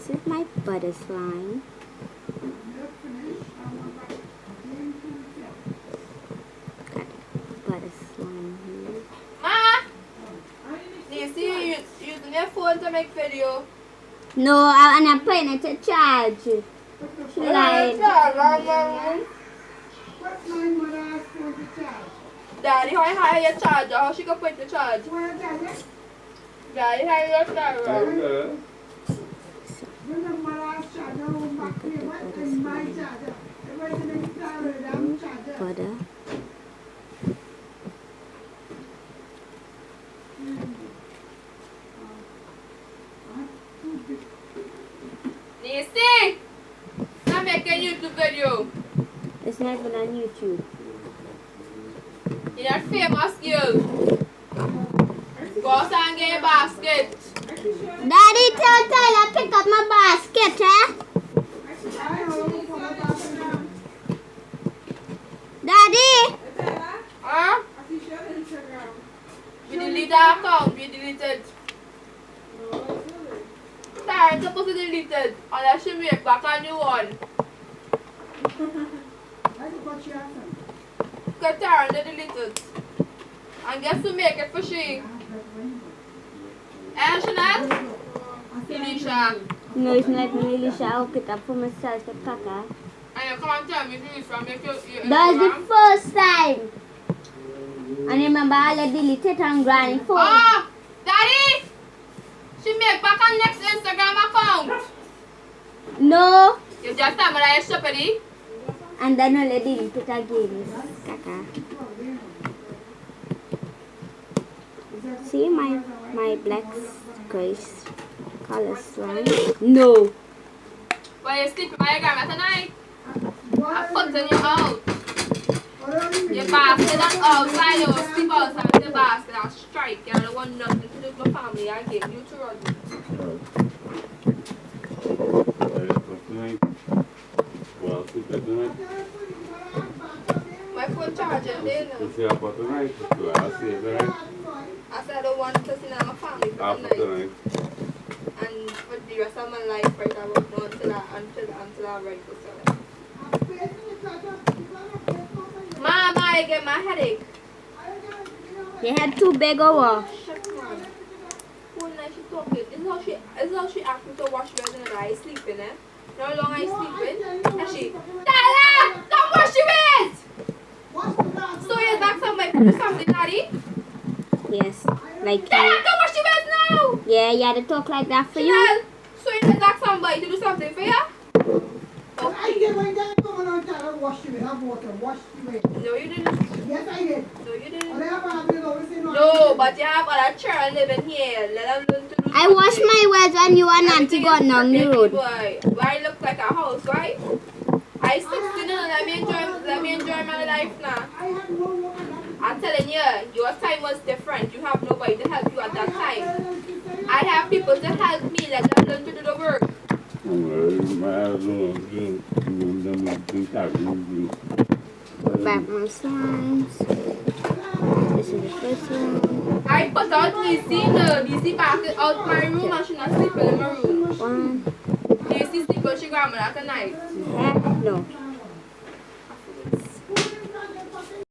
This is my butter slime. Got butter slime here. Ma! Do you see you using your phone to make video? No, I'm not putting it to charge. She lied. What's my mother asked for the charge? Daddy, how high your charger? How she can put the charge? Where is that? Daddy, how your charger? When the mother asked charger, I went back here. What is my charger? It wasn't any charger, the damn charger. Butter. Nisi! I'm making a YouTube video. It's not even on YouTube. You're not famous, girl. Go outside and get a basket. Daddy, tell Tyler pick up my basket, eh? Daddy! Huh? We delete our account. We deleted. Sorry, it's supposed to be deleted. Unless you make back a new one. Because Tara, they deleted. And guess who make it for she? And Shanat? Elisha. No, it's not even really sure. I'll pick up for myself the Paka. And you come and tell me if you from make your That's the first time. And remember, I delete it on Granny phone. Oh! Daddy! She make back on next Instagram account. No. You just tell me that you're stupid. And then I'll delete it again. Kaka. See my black grace color slime? No. But you're sleeping by your grandma tonight. I put in your out. Your basket that's outside, you sleep outside with the basket and strike. You don't want nothing to do with my family. I gave you to run. My phone charger, they know. I said I don't want to see my family for the night. And for the rest of my life, right, I won't know until I write this out. Mama, I get my headache. They had too big or what? Shut man. One night she talking. This is how she asked me to wash my head and I sleeping, eh? You know how long I sleeping? And she, Dada! Don't wash your head! So you're back something, Daddy? Yes. Like Dada, you. don't wash your head now! Yeah, you had to talk like that for you. Chanel, so you're back somebody to do something for you? I did when they come on tell her wash you with have water, wash you with. No, you didn't. Yes, I did. No, you didn't. Or they have always say No, but you have other children living here. Let them learn to do I wash my words when you and Auntie gone down the road. Boy, why look like a house, right? I 16 and let me enjoy my life now. I had no water. I'm telling you, your time was different. You have nobody to help you at that time. I have people to help me. Let them learn to do the work. Back my slimes. This is the first one. I put out DC basket out my room and she's not sleeping in my room. One. DC sleep when she grandma at night. Yeah. No.